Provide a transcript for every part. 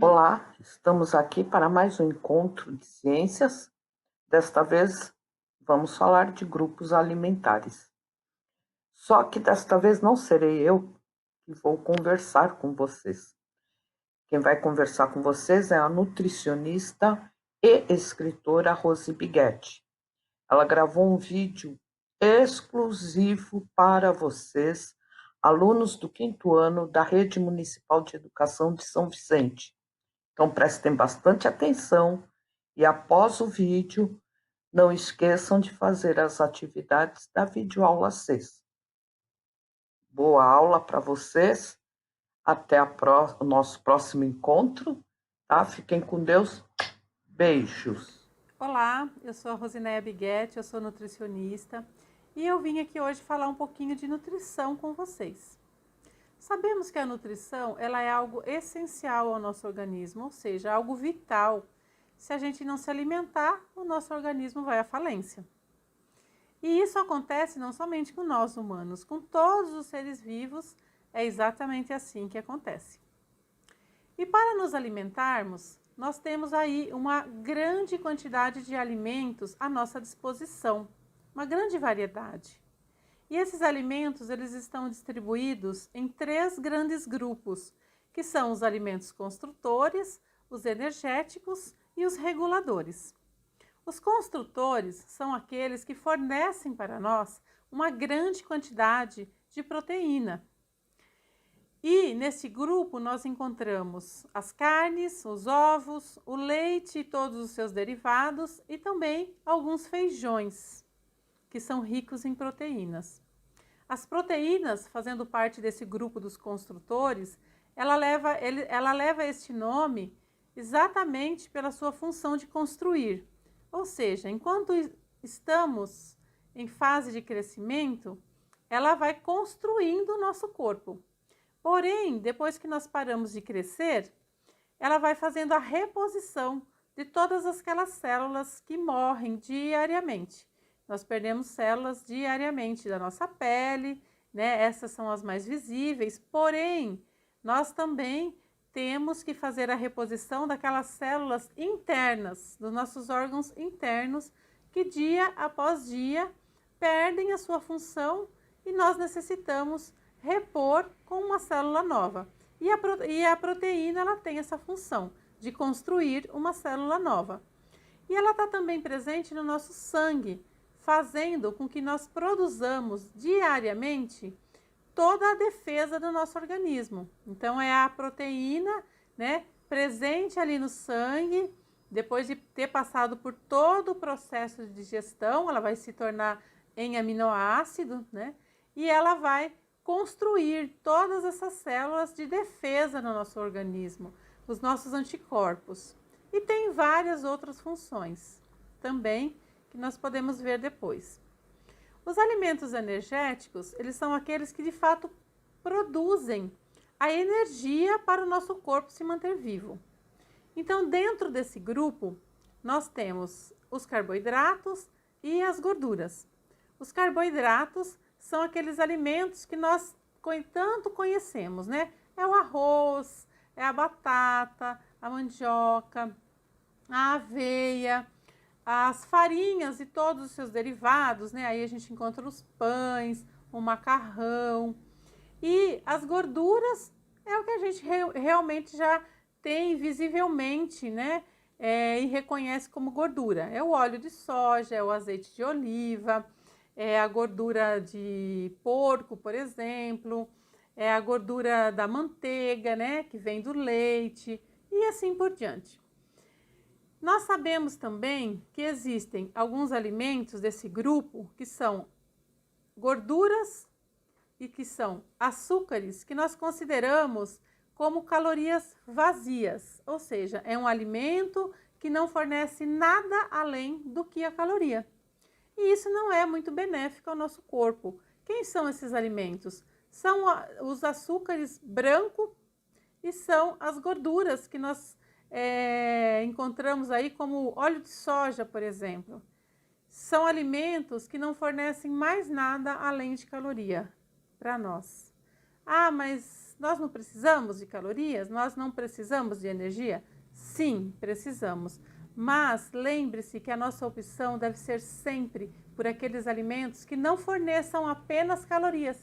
Olá, estamos aqui para mais um encontro de ciências. Desta vez vamos falar de grupos alimentares. Só que desta vez não serei eu que vou conversar com vocês. Quem vai conversar com vocês é a nutricionista e escritora Rose Biguetti. Ela gravou um vídeo exclusivo para vocês, alunos do 5º ano da Rede Municipal de Educação de São Vicente. Então prestem bastante atenção e após o vídeo, não esqueçam de fazer as atividades da videoaula 6. Boa aula para vocês, até o nosso próximo encontro, tá? Fiquem com Deus, beijos. Olá, eu sou a Rosinéia Biguetti, eu sou nutricionista e eu vim aqui hoje falar um pouquinho de nutrição com vocês. Sabemos que a nutrição ela é algo essencial ao nosso organismo, ou seja, algo vital. Se a gente não se alimentar, o nosso organismo vai à falência. E isso acontece não somente com nós humanos, com todos os seres vivos, é exatamente assim que acontece. E para nos alimentarmos, nós temos aí uma grande quantidade de alimentos à nossa disposição, uma grande variedade. E esses alimentos, eles estão distribuídos em 3 grandes grupos, que são os alimentos construtores, os energéticos e os reguladores. Os construtores são aqueles que fornecem para nós uma grande quantidade de proteína. E nesse grupo nós encontramos as carnes, os ovos, o leite e todos os seus derivados e também alguns feijões, que são ricos em proteínas. As proteínas, fazendo parte desse grupo dos construtores, ela leva este nome exatamente pela sua função de construir. Ou seja, enquanto estamos em fase de crescimento, ela vai construindo o nosso corpo. Porém, depois que nós paramos de crescer, ela vai fazendo a reposição de todas aquelas células que morrem diariamente. Nós perdemos células diariamente da nossa pele, né? Essas são as mais visíveis, porém, nós também temos que fazer a reposição daquelas células internas, dos nossos órgãos internos, que dia após dia perdem a sua função e nós necessitamos repor com uma célula nova. E a proteína ela tem essa função de construir uma célula nova. E ela está também presente no nosso sangue, fazendo com que nós produzamos diariamente toda a defesa do nosso organismo. Então é a proteína, né, presente ali no sangue, depois de ter passado por todo o processo de digestão, ela vai se tornar em aminoácido, né, e ela vai construir todas essas células de defesa no nosso organismo, os nossos anticorpos. E tem várias outras funções também que nós podemos ver depois. Os alimentos energéticos, eles são aqueles que de fato produzem a energia para o nosso corpo se manter vivo. Então, dentro desse grupo, nós temos os carboidratos e as gorduras. Os carboidratos são aqueles alimentos que nós tanto conhecemos, né? É o arroz, é a batata, a mandioca, a aveia, as farinhas e todos os seus derivados, né? Aí a gente encontra os pães, o macarrão. E as gorduras é o que a gente realmente já tem visivelmente, né? E reconhece como gordura. É o óleo de soja, é o azeite de oliva, é a gordura de porco, por exemplo, é a gordura da manteiga, né, que vem do leite e assim por diante. Nós sabemos também que existem alguns alimentos desse grupo que são gorduras e que são açúcares que nós consideramos como calorias vazias, ou seja, é um alimento que não fornece nada além do que a caloria. E isso não é muito benéfico ao nosso corpo. Quem são esses alimentos? São os açúcares brancos e são as gorduras que nós encontramos aí como óleo de soja, por exemplo. São alimentos que não fornecem mais nada além de caloria para nós. Ah, mas Nós não precisamos de calorias? Nós não precisamos de energia? Sim, precisamos. Mas lembre-se que a nossa opção deve ser sempre por aqueles alimentos que não forneçam apenas calorias,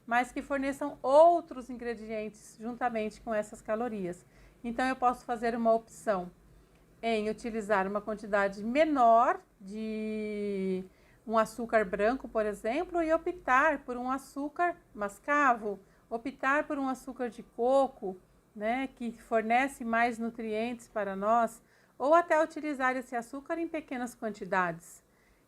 mas que forneçam outros ingredientes juntamente com essas calorias. Então, eu posso fazer uma opção em utilizar uma quantidade menor de um açúcar branco, por exemplo, e optar por um açúcar mascavo, optar por um açúcar de coco, né, que fornece mais nutrientes para nós, ou até utilizar esse açúcar em pequenas quantidades.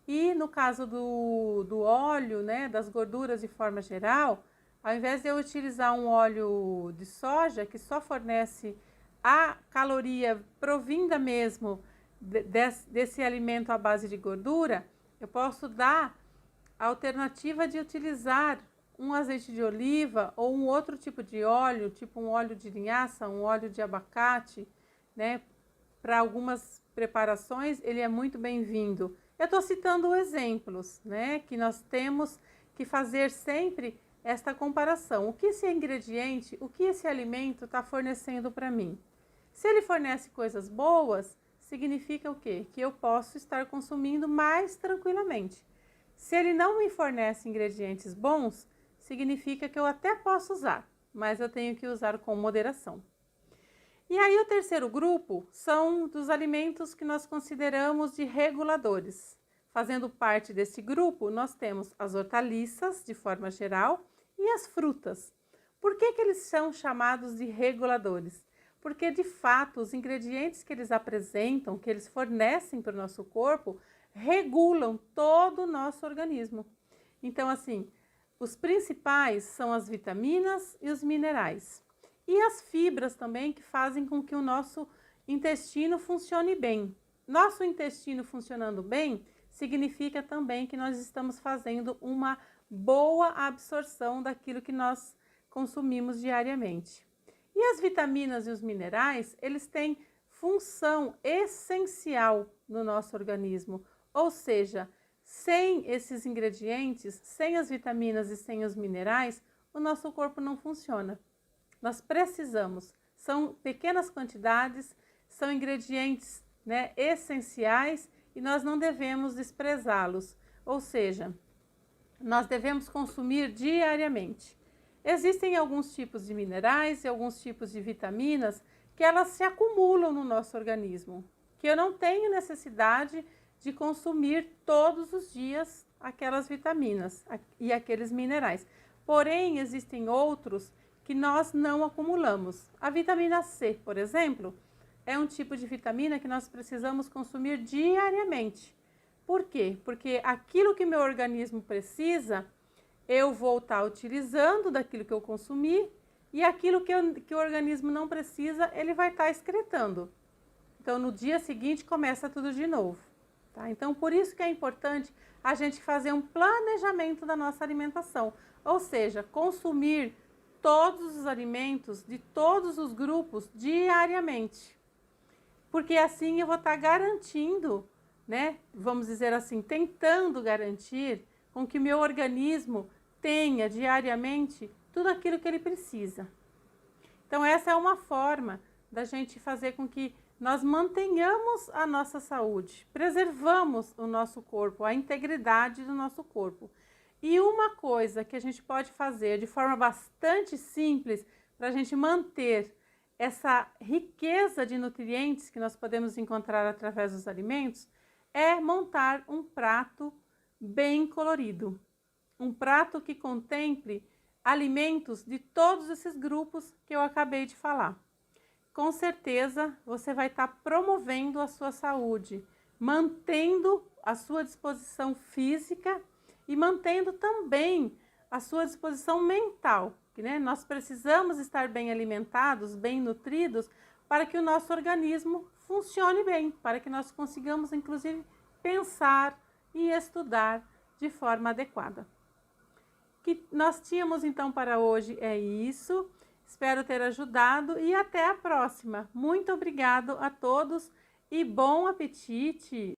E no caso do óleo, né, das gorduras de forma geral, ao invés de eu utilizar um óleo de soja que só fornece a caloria provinda mesmo desse alimento à base de gordura, eu posso dar a alternativa de utilizar um azeite de oliva ou um outro tipo de óleo, tipo um óleo de linhaça, um óleo de abacate, né? Para algumas preparações ele é muito bem-vindo. Eu estou citando exemplos, né? Que nós temos que fazer sempre esta comparação. O que esse ingrediente, o que esse alimento está fornecendo para mim? Se ele fornece coisas boas, significa o quê? Que eu posso estar consumindo mais tranquilamente. Se ele não me fornece ingredientes bons, significa que eu até posso usar, mas eu tenho que usar com moderação. E aí o terceiro grupo são dos alimentos que nós consideramos de reguladores. Fazendo parte desse grupo, nós temos as hortaliças, de forma geral, e as frutas. Por que eles são chamados de reguladores? Porque, de fato, os ingredientes que eles apresentam, que eles fornecem para o nosso corpo, regulam todo o nosso organismo. Então, assim, os principais são as vitaminas e os minerais. E as fibras também, que fazem com que o nosso intestino funcione bem. Nosso intestino funcionando bem, significa também que nós estamos fazendo uma boa absorção daquilo que nós consumimos diariamente. E as vitaminas e os minerais, eles têm função essencial no nosso organismo, ou seja, sem esses ingredientes, sem as vitaminas e sem os minerais, o nosso corpo não funciona. Nós precisamos, são pequenas quantidades, são ingredientes, né, essenciais e nós não devemos desprezá-los, ou seja, nós devemos consumir diariamente. Existem alguns tipos de minerais e alguns tipos de vitaminas que elas se acumulam no nosso organismo, que eu não tenho necessidade de consumir todos os dias aquelas vitaminas e aqueles minerais. Porém, existem outros que nós não acumulamos. A vitamina C, por exemplo, é um tipo de vitamina que nós precisamos consumir diariamente. Por quê? Porque aquilo que meu organismo precisa, eu vou estar utilizando daquilo que eu consumi e aquilo que o organismo não precisa, ele vai estar excretando. Então, no dia seguinte, começa tudo de novo. Tá? Então, por isso que é importante a gente fazer um planejamento da nossa alimentação. Ou seja, consumir todos os alimentos de todos os grupos diariamente. Porque assim eu vou estar garantindo, né? Vamos dizer assim, tentando garantir com que meu organismo tenha diariamente tudo aquilo que ele precisa. Então, essa é uma forma da gente fazer com que nós mantenhamos a nossa saúde, preservamos o nosso corpo, a integridade do nosso corpo. E uma coisa que a gente pode fazer de forma bastante simples para a gente manter essa riqueza de nutrientes que nós podemos encontrar através dos alimentos é montar um prato bem colorido. Um prato que contemple alimentos de todos esses grupos que eu acabei de falar. Com certeza você vai estar promovendo a sua saúde, mantendo a sua disposição física e mantendo também a sua disposição mental, né? Nós precisamos estar bem alimentados, bem nutridos, para que o nosso organismo funcione bem, para que nós consigamos, inclusive, pensar e estudar de forma adequada. O que nós tínhamos então para hoje é isso. Espero ter ajudado e até a próxima. Muito obrigado a todos e bom apetite!